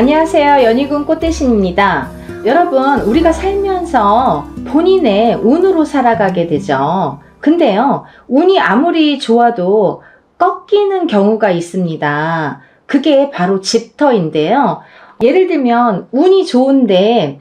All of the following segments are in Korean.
안녕하세요. 연희군 꽃대신입니다. 여러분, 우리가 살면서 본인의 운으로 살아가게 되죠. 근데요, 운이 아무리 좋아도 꺾이는 경우가 있습니다. 그게 바로 집터인데요. 예를 들면 운이 좋은데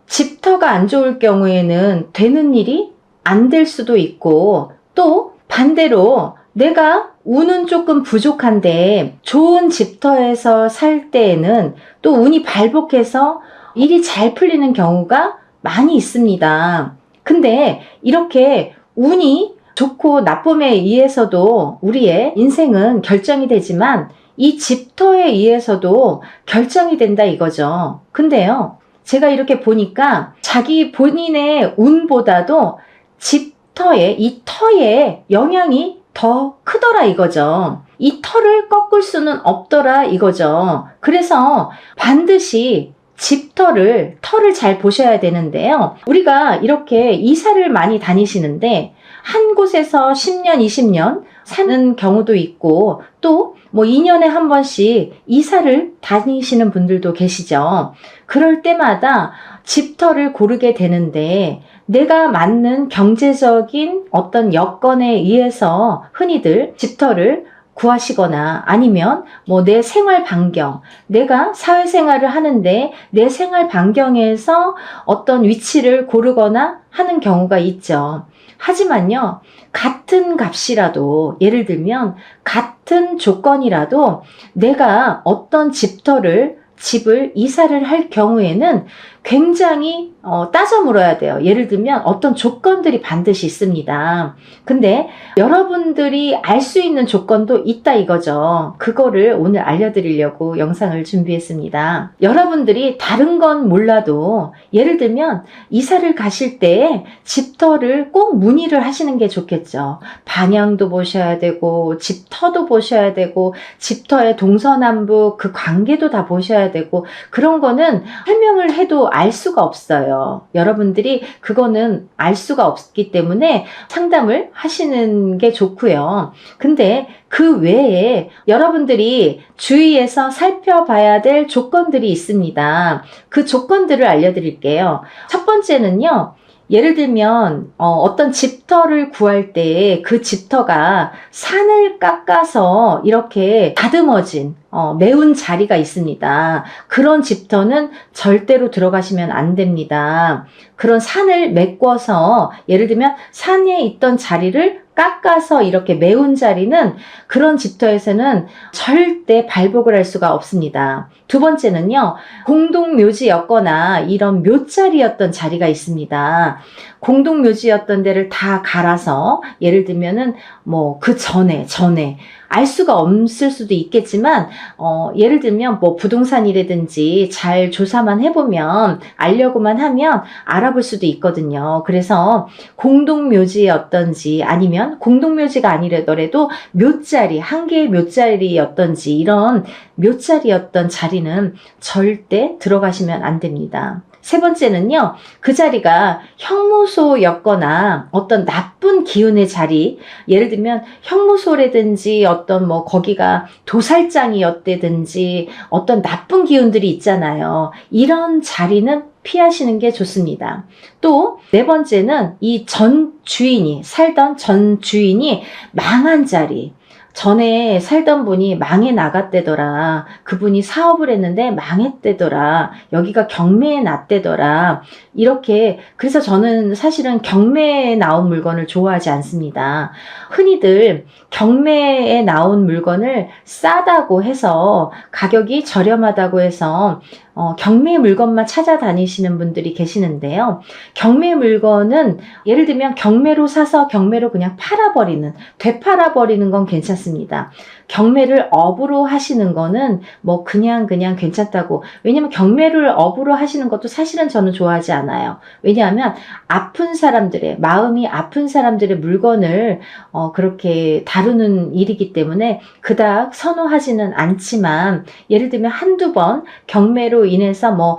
집터가 안 좋을 경우에는 되는 일이 안 될 수도 있고, 또 반대로 내가 운은 조금 부족한데 좋은 집터에서 살 때에는 또 운이 발복해서 일이 잘 풀리는 경우가 많이 있습니다. 근데 이렇게 운이 좋고 나쁨에 의해서도 우리의 인생은 결정이 되지만 이 집터에 의해서도 결정이 된다 이거죠. 근데요, 제가 이렇게 보니까 자기 본인의 운보다도 집터의 이 터의 영향이 더 크더라 이거죠. 이 터를 꺾을 수는 없더라 이거죠. 그래서 반드시 집터를, 터를 잘 보셔야 되는데요. 우리가 이렇게 이사를 많이 다니시는데 한 곳에서 10년, 20년 사는 경우도 있고 또 뭐 2년에 한 번씩 이사를 다니시는 분들도 계시죠. 그럴 때마다 집터를 고르게 되는데 내가 맞는 경제적인 어떤 여건에 의해서 흔히들 집터를 구하시거나 아니면 뭐 내 생활 반경, 내가 사회생활을 하는데 내 생활 반경에서 어떤 위치를 고르거나 하는 경우가 있죠. 하지만요, 같은 값이라도, 예를 들면 같은 조건이라도 내가 어떤 집을 이사를 할 경우에는 굉장히 따져 물어야 돼요. 예를 들면 어떤 조건들이 반드시 있습니다. 근데 여러분들이 알 수 있는 조건도 있다 이거죠. 그거를 오늘 알려드리려고 영상을 준비했습니다. 여러분들이 다른 건 몰라도 예를 들면 이사를 가실 때 집터를 꼭 문의를 하시는 게 좋겠죠. 방향도 보셔야 되고 집터도 보셔야 되고 집터의 동서남북 그 관계도 다 보셔야 되고 그런 거는 설명을 해도 알 수가 없어요. 여러분들이 그거는 알 수가 없기 때문에 상담을 하시는 게 좋고요. 근데 그 외에 여러분들이 주위에서 살펴봐야 될 조건들이 있습니다. 그 조건들을 알려드릴게요. 첫 번째는요. 예를 들면 어떤 집터를 구할 때 그 집터가 산을 깎아서 이렇게 다듬어진 매운 자리가 있습니다. 그런 집터는 절대로 들어가시면 안 됩니다. 그런 산을 메꿔서 예를 들면 산에 있던 자리를 깎아서 이렇게 메운 자리는 그런 집터에서는 절대 발복을 할 수가 없습니다. 두 번째는요, 공동묘지였거나 이런 묘자리였던 자리가 있습니다. 공동묘지였던 데를 다 갈아서 예를 들면은 뭐 그 전에 알 수가 없을 수도 있겠지만 예를 들면 뭐 부동산이라든지 잘 조사만 해보면 알려고만 하면 알아볼 수도 있거든요. 그래서 공동묘지였던지 아니면 공동묘지가 아니더라도 묘자리, 한 개의 묘자리였던지 이런 묘자리였던 자리는 절대 들어가시면 안 됩니다. 세 번째는요, 그 자리가 형무소였거나 어떤 나쁜 기운의 자리, 예를 들면 형무소라든지 어떤 뭐 거기가 도살장이었다든지 어떤 나쁜 기운들이 있잖아요. 이런 자리는 피하시는 게 좋습니다. 또 네 번째는 이 살던 전 주인이 망한 자리, 전에 살던 분이 망해 나갔대더라. 그분이 사업을 했는데 망했대더라. 여기가 경매에 났대더라. 이렇게, 그래서 저는 사실은 경매에 나온 물건을 좋아하지 않습니다. 흔히들 경매에 나온 물건을 싸다고 해서 가격이 저렴하다고 해서 경매 물건만 찾아다니시는 분들이 계시는데요. 경매 물건은 예를 들면 경매로 사서 경매로 그냥 되팔아버리는 건 괜찮습니다. 경매를 업으로 하시는 거는 뭐 그냥 괜찮다고. 왜냐면 경매를 업으로 하시는 것도 사실은 저는 좋아하지 않아요. 왜냐하면 마음이 아픈 사람들의 물건을 그렇게 다루는 일이기 때문에 그닥 선호하지는 않지만 예를 들면 한두 번 경매로 인해서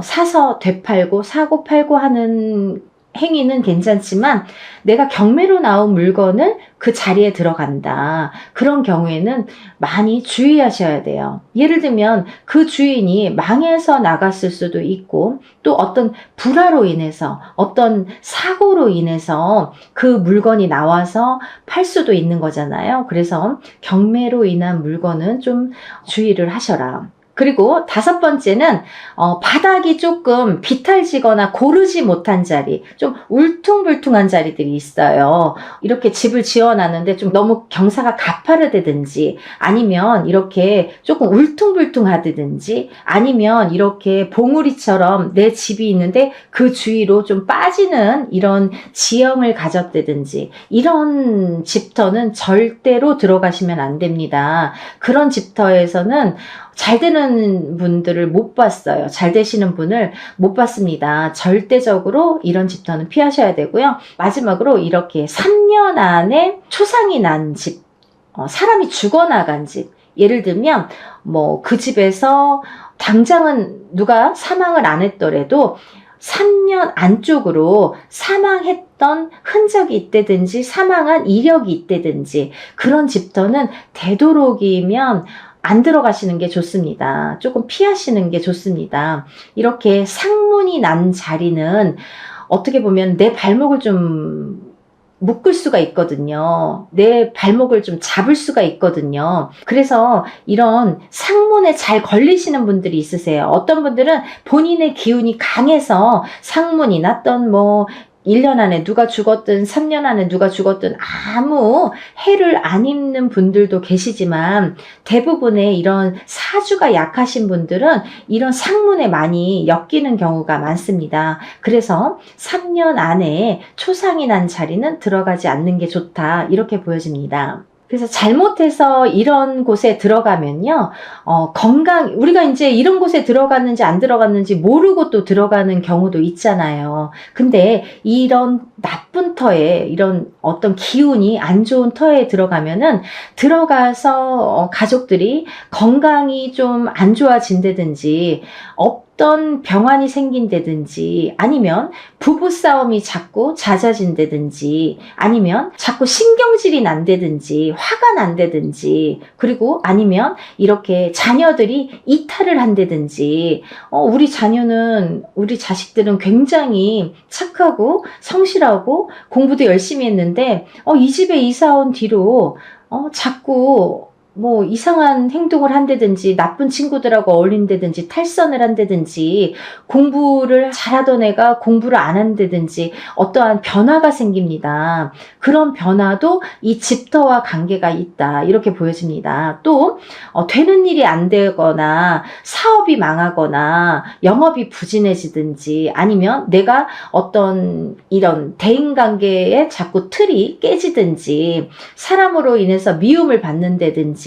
사서 되팔고 사고 팔고 하는 행위는 괜찮지만 내가 경매로 나온 물건을 그 자리에 들어간다. 그런 경우에는 많이 주의하셔야 돼요. 예를 들면 그 주인이 망해서 나갔을 수도 있고 또 어떤 불화로 인해서 어떤 사고로 인해서 그 물건이 나와서 팔 수도 있는 거잖아요. 그래서 경매로 인한 물건은 좀 주의를 하셔라. 그리고 5번째는 바닥이 조금 비탈지거나 고르지 못한 자리, 좀 울퉁불퉁한 자리들이 있어요. 이렇게 집을 지어놨는데 좀 너무 경사가 가파르다든지 아니면 이렇게 조금 울퉁불퉁하다든지 아니면 이렇게 봉우리처럼 내 집이 있는데 그 주위로 좀 빠지는 이런 지형을 가졌다든지 이런 집터는 절대로 들어가시면 안 됩니다. 그런 집터에서는 잘 되는 분들을 못 봤어요. 잘 되시는 분을 못 봤습니다. 절대적으로 이런 집터는 피하셔야 되고요. 마지막으로 이렇게 3년 안에 초상이 난 집, 사람이 죽어나간 집. 예를 들면 뭐 그 집에서 당장은 누가 사망을 안 했더라도 3년 안쪽으로 사망했던 흔적이 있다든지 사망한 이력이 있다든지 그런 집터는 되도록이면 안 들어가시는 게 좋습니다. 조금 피하시는 게 좋습니다. 이렇게 상문이 난 자리는 어떻게 보면 내 발목을 좀 묶을 수가 있거든요. 내 발목을 좀 잡을 수가 있거든요. 그래서 이런 상문에 잘 걸리시는 분들이 있으세요. 어떤 분들은 본인의 기운이 강해서 상문이 났던 1년 안에 누가 죽었든 3년 안에 누가 죽었든 아무 해를 안 입는 분들도 계시지만 대부분의 이런 사주가 약하신 분들은 이런 상문에 많이 엮이는 경우가 많습니다. 그래서 3년 안에 초상이 난 자리는 들어가지 않는 게 좋다. 이렇게 보여집니다. 그래서 잘못해서 이런 곳에 들어가면요, 우리가 이제 이런 곳에 들어갔는지 안 들어갔는지 모르고 또 들어가는 경우도 있잖아요. 근데 이런 나쁜 터에, 이런 어떤 기운이 안 좋은 터에 들어가면은 들어가서 가족들이 건강이 좀 안 좋아진다든지, 어떤 병환이 생긴다든지 아니면 부부싸움이 자꾸 잦아진다든지 아니면 자꾸 신경질이 난다든지 화가 난다든지 그리고 아니면 이렇게 자녀들이 이탈을 한다든지 우리 자식들은 굉장히 착하고 성실하고 공부도 열심히 했는데 이 집에 이사 온 뒤로 자꾸 이상한 행동을 한다든지 나쁜 친구들하고 어울린다든지 탈선을 한다든지 공부를 잘하던 애가 공부를 안 한다든지 어떠한 변화가 생깁니다. 그런 변화도 이 집터와 관계가 있다. 이렇게 보여집니다. 또 되는 일이 안 되거나 사업이 망하거나 영업이 부진해지든지 아니면 내가 어떤 이런 대인관계에 자꾸 틀이 깨지든지 사람으로 인해서 미움을 받는다든지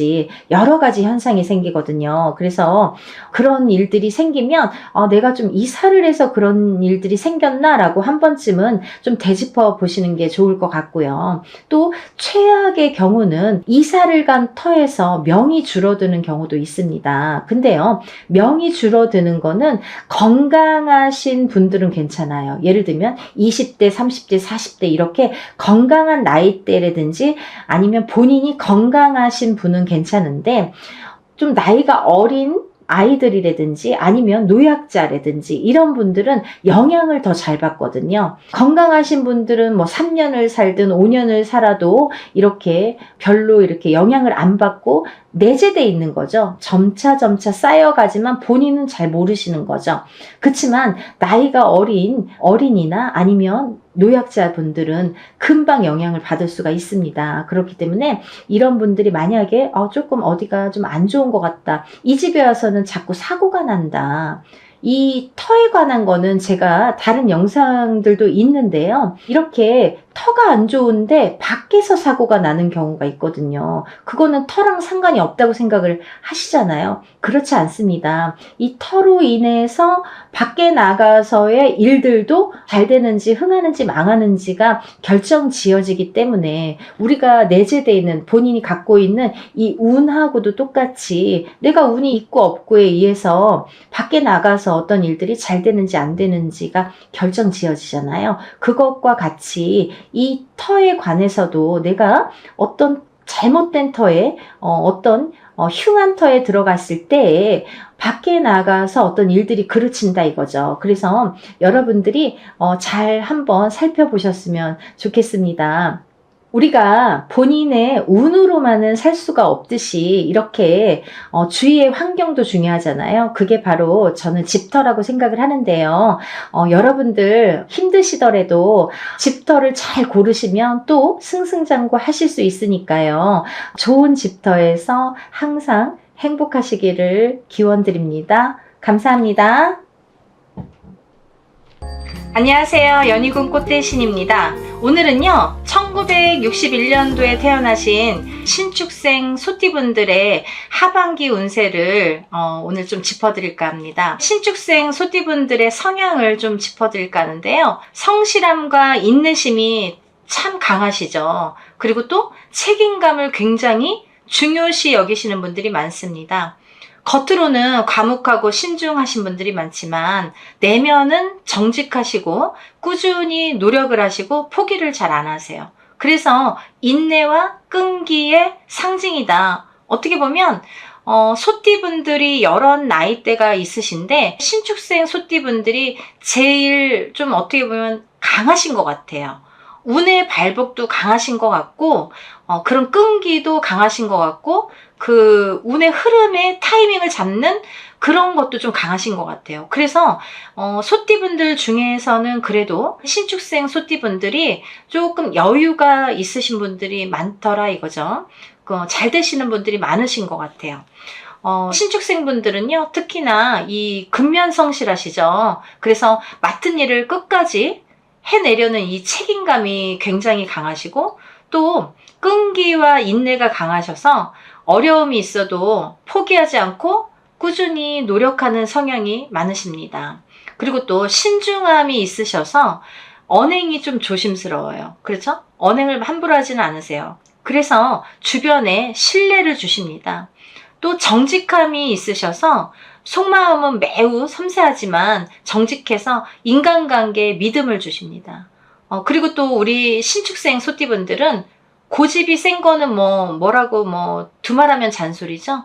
여러 가지 현상이 생기거든요. 그래서 그런 일들이 생기면 내가 좀 이사를 해서 그런 일들이 생겼나라고 한 번쯤은 좀 되짚어 보시는 게 좋을 것 같고요. 또 최악의 경우는 이사를 간 터에서 명이 줄어드는 경우도 있습니다. 근데요, 명이 줄어드는 거는 건강하신 분들은 괜찮아요. 예를 들면 20대, 30대, 40대 이렇게 건강한 나이대라든지 아니면 본인이 건강하신 분은 괜찮은데 좀 나이가 어린 아이들이라든지 아니면 노약자라든지 이런 분들은 영향을 더 잘 받거든요. 건강하신 분들은 3년을 살든 5년을 살아도 이렇게 별로 이렇게 영향을 안 받고 내재돼 있는 거죠. 점차 쌓여가지만 본인은 잘 모르시는 거죠. 그렇지만 나이가 어린 어린이나 아니면 노약자분들은 금방 영향을 받을 수가 있습니다. 그렇기 때문에 이런 분들이 만약에 조금 어디가 좀 안 좋은 것 같다. 이 집에 와서는 자꾸 사고가 난다. 이 터에 관한 거는 제가 다른 영상들도 있는데요. 이렇게 터가 안 좋은데 밖에서 사고가 나는 경우가 있거든요. 그거는 터랑 상관이 없다고 생각을 하시잖아요. 그렇지 않습니다. 이 터로 인해서 밖에 나가서의 일들도 잘 되는지 흥하는지 망하는지가 결정지어지기 때문에 우리가 내재되어 있는 본인이 갖고 있는 이 운하고도 똑같이 내가 운이 있고 없고에 의해서 밖에 나가서 안에서 어떤 일들이 잘 되는지 안 되는지가 결정 지어지잖아요. 그것과 같이 이 터에 관해서도 내가 어떤 잘못된 터에 어떤 흉한 터에 들어갔을 때 밖에 나가서 어떤 일들이 그르친다 이거죠. 그래서 여러분들이 잘 한번 살펴보셨으면 좋겠습니다. 우리가 본인의 운으로만은 살 수가 없듯이 이렇게 주위의 환경도 중요하잖아요. 그게 바로 저는 집터라고 생각을 하는데요. 여러분들 힘드시더라도 집터를 잘 고르시면 또 승승장구 하실 수 있으니까요. 좋은 집터에서 항상 행복하시기를 기원드립니다. 감사합니다. 안녕하세요. 연희군 꽃대신입니다. 오늘은요 1961년도에 태어나신 신축생 소띠분들의 하반기 운세를 오늘 좀 짚어드릴까 합니다. 신축생 소띠분들의 성향을 좀 짚어드릴까 하는데요, 성실함과 인내심이 참 강하시죠. 그리고 또 책임감을 굉장히 중요시 여기시는 분들이 많습니다. 겉으로는 과묵하고 신중하신 분들이 많지만 내면은 정직하시고 꾸준히 노력을 하시고 포기를 잘 안 하세요. 그래서 인내와 끈기의 상징이다. 어떻게 보면 소띠분들이 여러 나이대가 있으신데 신축생 소띠분들이 제일 좀 어떻게 보면 강하신 것 같아요. 운의 발복도 강하신 것 같고 그런 끈기도 강하신 것 같고 그 운의 흐름의 타이밍을 잡는 그런 것도 좀 강하신 것 같아요. 그래서 소띠분들 중에서는 그래도 신축생 소띠분들이 조금 여유가 있으신 분들이 많더라 이거죠. 잘 되시는 분들이 많으신 것 같아요. 신축생분들은요 특히나 이 근면성실하시죠. 그래서 맡은 일을 끝까지 해내려는 이 책임감이 굉장히 강하시고 또 끈기와 인내가 강하셔서 어려움이 있어도 포기하지 않고 꾸준히 노력하는 성향이 많으십니다. 그리고 또 신중함이 있으셔서 언행이 좀 조심스러워요. 그렇죠? 언행을 함부로 하지는 않으세요. 그래서 주변에 신뢰를 주십니다. 또 정직함이 있으셔서 속마음은 매우 섬세하지만 정직해서 인간관계에 믿음을 주십니다. 그리고 또 우리 신축생 소띠분들은 고집이 센 거는 뭐라고 두말하면 잔소리죠.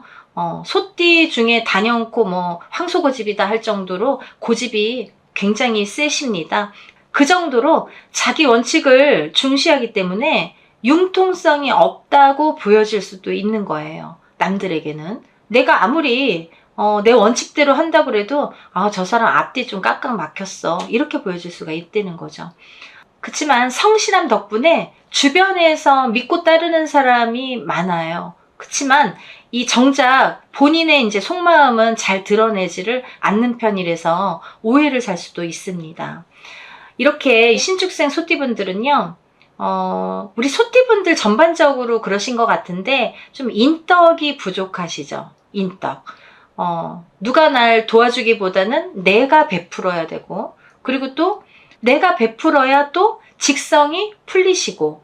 소띠 중에 단연코 황소고집이다 할 정도로 고집이 굉장히 세십니다. 그 정도로 자기 원칙을 중시하기 때문에 융통성이 없다고 보여질 수도 있는 거예요. 남들에게는. 내가 아무리 내 원칙대로 한다고 해도 저 사람 앞뒤 좀 깍깍 막혔어 이렇게 보여질 수가 있다는 거죠. 그렇지만 성실함 덕분에 주변에서 믿고 따르는 사람이 많아요. 그렇지만 이 정작 본인의 이제 속마음은 잘 드러내지를 않는 편이라서 오해를 살 수도 있습니다. 이렇게 신축생 소띠분들은요 우리 소띠분들 전반적으로 그러신 것 같은데 좀 인덕이 부족하시죠. 인덕. 누가 날 도와주기보다는 내가 베풀어야 되고 그리고 또 내가 베풀어야 또 직성이 풀리시고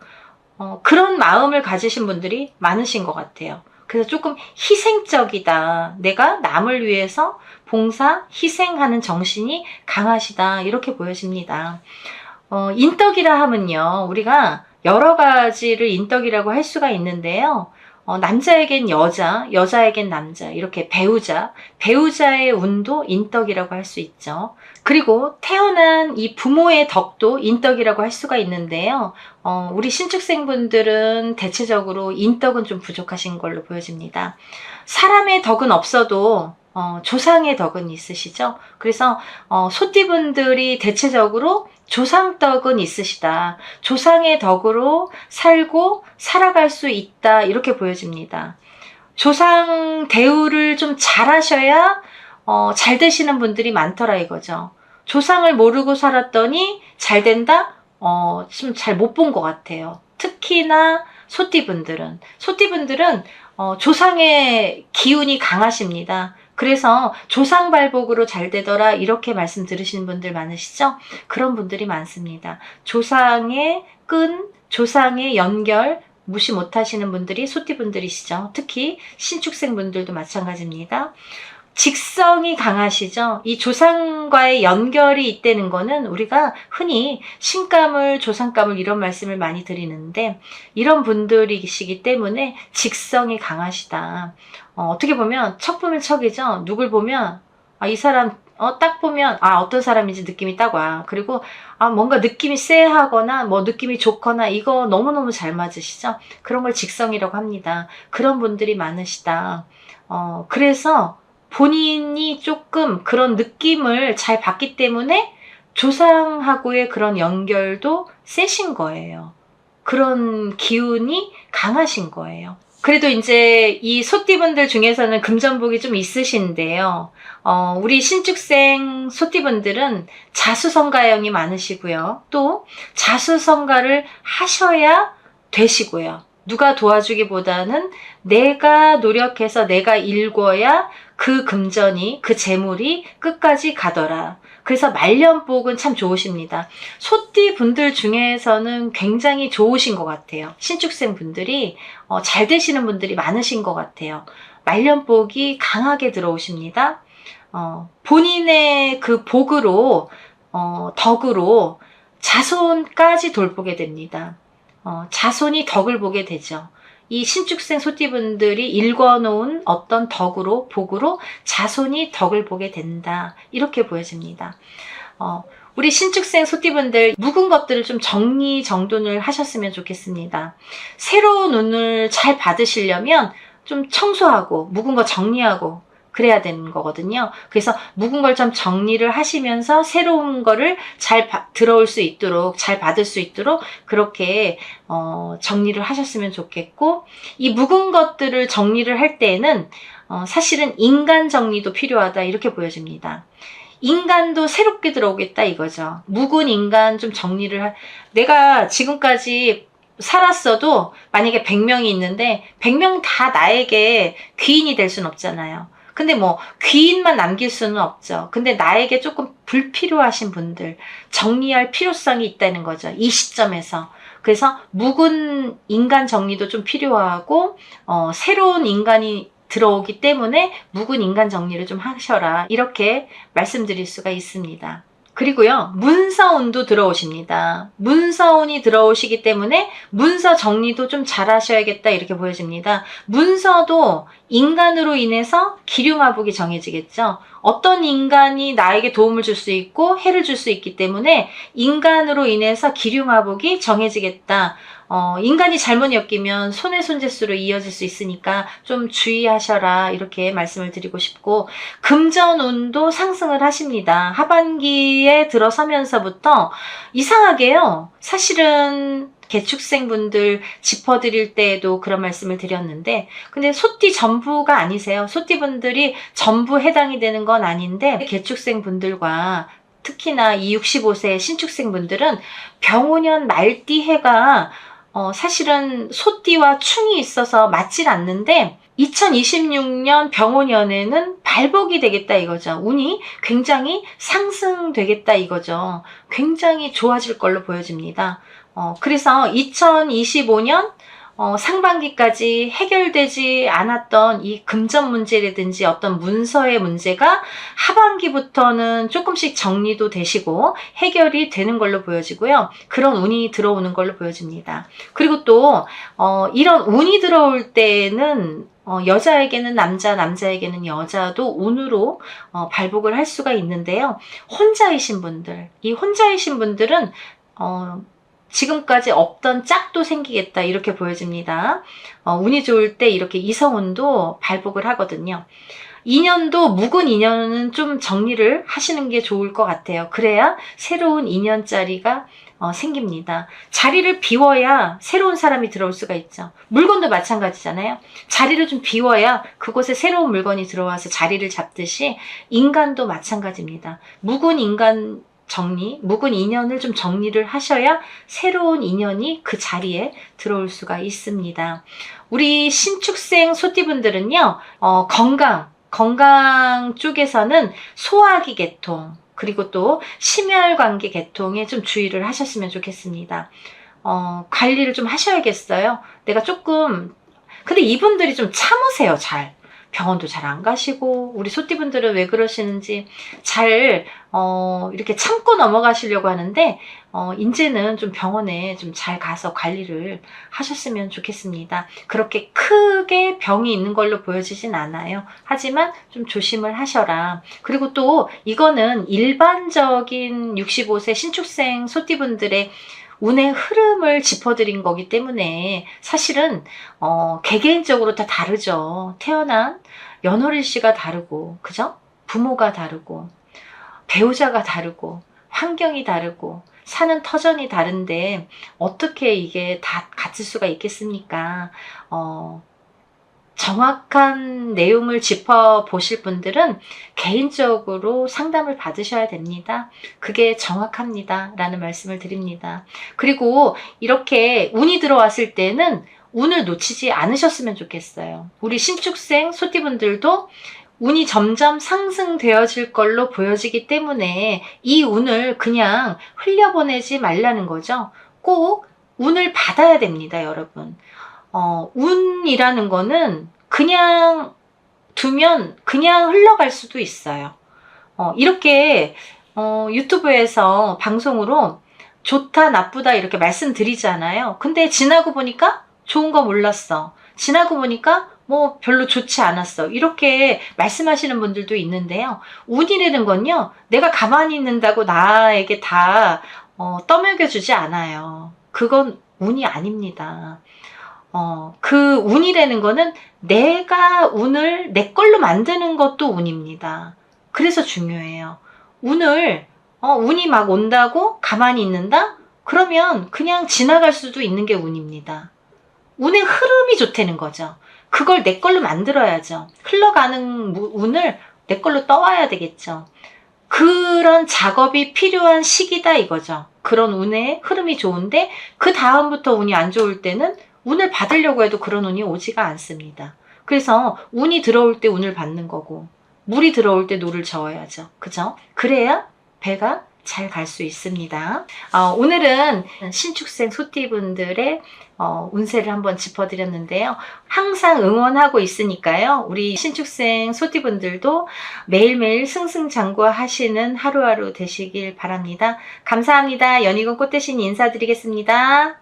그런 마음을 가지신 분들이 많으신 것 같아요. 그래서 조금 희생적이다. 내가 남을 위해서 봉사, 희생하는 정신이 강하시다. 이렇게 보여집니다. 인덕이라 하면요. 우리가 여러 가지를 인덕이라고 할 수가 있는데요. 남자에겐 여자, 여자에겐 남자, 이렇게 배우자의 운도 인덕이라고 할 수 있죠. 그리고 태어난 이 부모의 덕도 인덕이라고 할 수가 있는데요. 우리 신축생분들은 대체적으로 인덕은 좀 부족하신 걸로 보여집니다. 사람의 덕은 없어도 조상의 덕은 있으시죠. 그래서 소띠분들이 대체적으로 조상덕은 있으시다. 조상의 덕으로 살고 살아갈 수 있다. 이렇게 보여집니다. 조상 대우를 좀 잘하셔야 잘 되시는 분들이 많더라 이거죠. 조상을 모르고 살았더니 잘 된다? 좀 잘 못 본 것 같아요. 특히나 소띠분들은 조상의 기운이 강하십니다. 그래서 조상발복으로 잘 되더라 이렇게 말씀 들으시는 분들 많으시죠? 그런 분들이 많습니다. 조상의 끈, 조상의 연결 무시 못하시는 분들이 소띠분들이시죠. 특히 신축생 분들도 마찬가지입니다. 직성이 강하시죠. 이 조상과의 연결이 있다는 거는 우리가 흔히 신가물, 조상가물 이런 말씀을 많이 드리는데 이런 분들이시기 때문에 직성이 강하시다. 어떻게 보면 척 보면 척이죠. 누굴 보면 이 사람 딱 보면 어떤 사람인지 느낌이 딱 와. 그리고 뭔가 느낌이 쎄하거나 뭐 느낌이 좋거나 이거 너무너무 잘 맞으시죠. 그런 걸 직성이라고 합니다. 그런 분들이 많으시다. 그래서 본인이 조금 그런 느낌을 잘 받기 때문에 조상하고의 그런 연결도 세신 거예요. 그런 기운이 강하신 거예요. 그래도 이제 이 소띠분들 중에서는 금전복이 좀 있으신데요. 우리 신축생 소띠분들은 자수성가형이 많으시고요. 또 자수성가를 하셔야 되시고요. 누가 도와주기보다는 내가 노력해서 내가 일궈야 그 금전이, 그 재물이 끝까지 가더라. 그래서 말년복은 참 좋으십니다. 소띠 분들 중에서는 굉장히 좋으신 것 같아요. 신축생 분들이 잘 되시는 분들이 많으신 것 같아요. 말년복이 강하게 들어오십니다. 본인의 그 복으로, 덕으로 자손까지 돌보게 됩니다. 자손이 덕을 보게 되죠. 이 신축생 소띠분들이 일궈놓은 어떤 덕으로, 복으로 자손이 덕을 보게 된다. 이렇게 보여집니다. 우리 신축생 소띠분들 묵은 것들을 좀 정리정돈을 하셨으면 좋겠습니다. 새로운 운을 잘 받으시려면 좀 청소하고 묵은 거 정리하고 그래야 되는 거거든요. 그래서 묵은 걸 좀 정리를 하시면서 새로운 거를 잘 들어올 수 있도록, 잘 받을 수 있도록 그렇게 정리를 하셨으면 좋겠고, 이 묵은 것들을 정리를 할 때에는 사실은 인간 정리도 필요하다 이렇게 보여집니다. 인간도 새롭게 들어오겠다 이거죠. 묵은 인간 좀 정리를 내가 지금까지 살았어도 만약에 100명이 있는데 100명 다 나에게 귀인이 될 수는 없잖아요. 근데 뭐 귀인만 남길 수는 없죠. 근데 나에게 조금 불필요하신 분들 정리할 필요성이 있다는 거죠. 이 시점에서. 그래서 묵은 인간 정리도 좀 필요하고 새로운 인간이 들어오기 때문에 묵은 인간 정리를 좀 하셔라. 이렇게 말씀드릴 수가 있습니다. 그리고요, 문서운도 들어오십니다. 문서운이 들어오시기 때문에 문서 정리도 좀 잘 하셔야겠다 이렇게 보여집니다. 문서도 인간으로 인해서 기륭화복이 정해지겠죠. 어떤 인간이 나에게 도움을 줄 수 있고 해를 줄 수 있기 때문에 인간으로 인해서 기륭화복이 정해지겠다. 인간이 잘못 엮이면 손해손재수로 이어질 수 있으니까 좀 주의하셔라 이렇게 말씀을 드리고 싶고, 금전운도 상승을 하십니다. 하반기에 들어서면서부터 이상하게요, 사실은 개축생분들 짚어드릴 때에도 그런 말씀을 드렸는데, 근데 소띠 전부가 아니세요. 소띠분들이 전부 해당이 되는 건 아닌데, 개축생분들과 특히나 이 65세 신축생분들은 병오년 말띠 해가 사실은 소띠와 충이 있어서 맞질 않는데 2026년 병오년에는 발복이 되겠다 이거죠. 운이 굉장히 상승되겠다 이거죠. 굉장히 좋아질 걸로 보여집니다. 그래서 2025년 상반기까지 해결되지 않았던 이 금전 문제라든지 어떤 문서의 문제가 하반기부터는 조금씩 정리도 되시고 해결이 되는 걸로 보여지고요. 그런 운이 들어오는 걸로 보여집니다. 그리고 또 이런 운이 들어올 때는 여자에게는 남자, 남자에게는 여자도 운으로 발복을 할 수가 있는데요. 혼자이신 분들, 이 혼자이신 분들은 지금까지 없던 짝도 생기겠다 이렇게 보여집니다. 운이 좋을 때 이렇게 이성운도 발복을 하거든요. 인연도 묵은 인연은 좀 정리를 하시는 게 좋을 것 같아요. 그래야 새로운 인연자리가 생깁니다. 자리를 비워야 새로운 사람이 들어올 수가 있죠. 물건도 마찬가지잖아요. 자리를 좀 비워야 그곳에 새로운 물건이 들어와서 자리를 잡듯이 인간도 마찬가지입니다. 묵은 인간 정리, 묵은 인연을 좀 정리를 하셔야 새로운 인연이 그 자리에 들어올 수가 있습니다. 우리 신축생 소띠분들은요, 건강 쪽에서는 소화기 계통, 그리고 또 심혈관계 계통에 좀 주의를 하셨으면 좋겠습니다. 관리를 좀 하셔야겠어요. 내가 조금, 근데 이분들이 좀 참으세요, 잘. 병원도 잘 안 가시고, 우리 소띠분들은 왜 그러시는지 잘 이렇게 참고 넘어가시려고 하는데 이제는 좀 병원에 좀 잘 가서 관리를 하셨으면 좋겠습니다. 그렇게 크게 병이 있는 걸로 보여지진 않아요. 하지만 좀 조심을 하셔라. 그리고 또 이거는 일반적인 65세 신축생 소띠분들의 운의 흐름을 짚어드린 거기 때문에 사실은 개개인적으로 다 다르죠. 태어난 연월일시가 다르고, 그죠? 부모가 다르고, 배우자가 다르고, 환경이 다르고, 사는 터전이 다른데 어떻게 이게 다 같을 수가 있겠습니까? 정확한 내용을 짚어보실 분들은 개인적으로 상담을 받으셔야 됩니다. 그게 정확합니다. 라는 말씀을 드립니다. 그리고 이렇게 운이 들어왔을 때는 운을 놓치지 않으셨으면 좋겠어요. 우리 신축생 소띠분들도 운이 점점 상승되어질 걸로 보여지기 때문에 이 운을 그냥 흘려보내지 말라는 거죠. 꼭 운을 받아야 됩니다, 여러분. 운이라는 거는 그냥 두면 그냥 흘러갈 수도 있어요. 이렇게 유튜브에서 방송으로 좋다 나쁘다 이렇게 말씀드리잖아요. 근데 지나고 보니까 좋은 거 몰랐어. 지나고 보니까 뭐 별로 좋지 않았어. 이렇게 말씀하시는 분들도 있는데요. 운이라는 건요, 내가 가만히 있는다고 나에게 다 떠먹여주지 않아요. 그건 운이 아닙니다. 그 운이라는 거는 내가 운을 내 걸로 만드는 것도 운입니다. 그래서 중요해요. 운이 막 온다고 가만히 있는다? 그러면 그냥 지나갈 수도 있는 게 운입니다. 운의 흐름이 좋다는 거죠. 그걸 내 걸로 만들어야죠. 흘러가는 운을 내 걸로 떠와야 되겠죠. 그런 작업이 필요한 시기다 이거죠. 그런 운의 흐름이 좋은데 그 다음부터 운이 안 좋을 때는 운을 받으려고 해도 그런 운이 오지가 않습니다. 그래서 운이 들어올 때 운을 받는 거고, 물이 들어올 때 노를 저어야죠. 그죠? 그래야 배가 잘 갈 수 있습니다. 오늘은 신축생 소띠분들의 운세를 한번 짚어드렸는데요. 항상 응원하고 있으니까요. 우리 신축생 소띠분들도 매일매일 승승장구하시는 하루하루 되시길 바랍니다. 감사합니다. 연희군 꽃대신 인사드리겠습니다.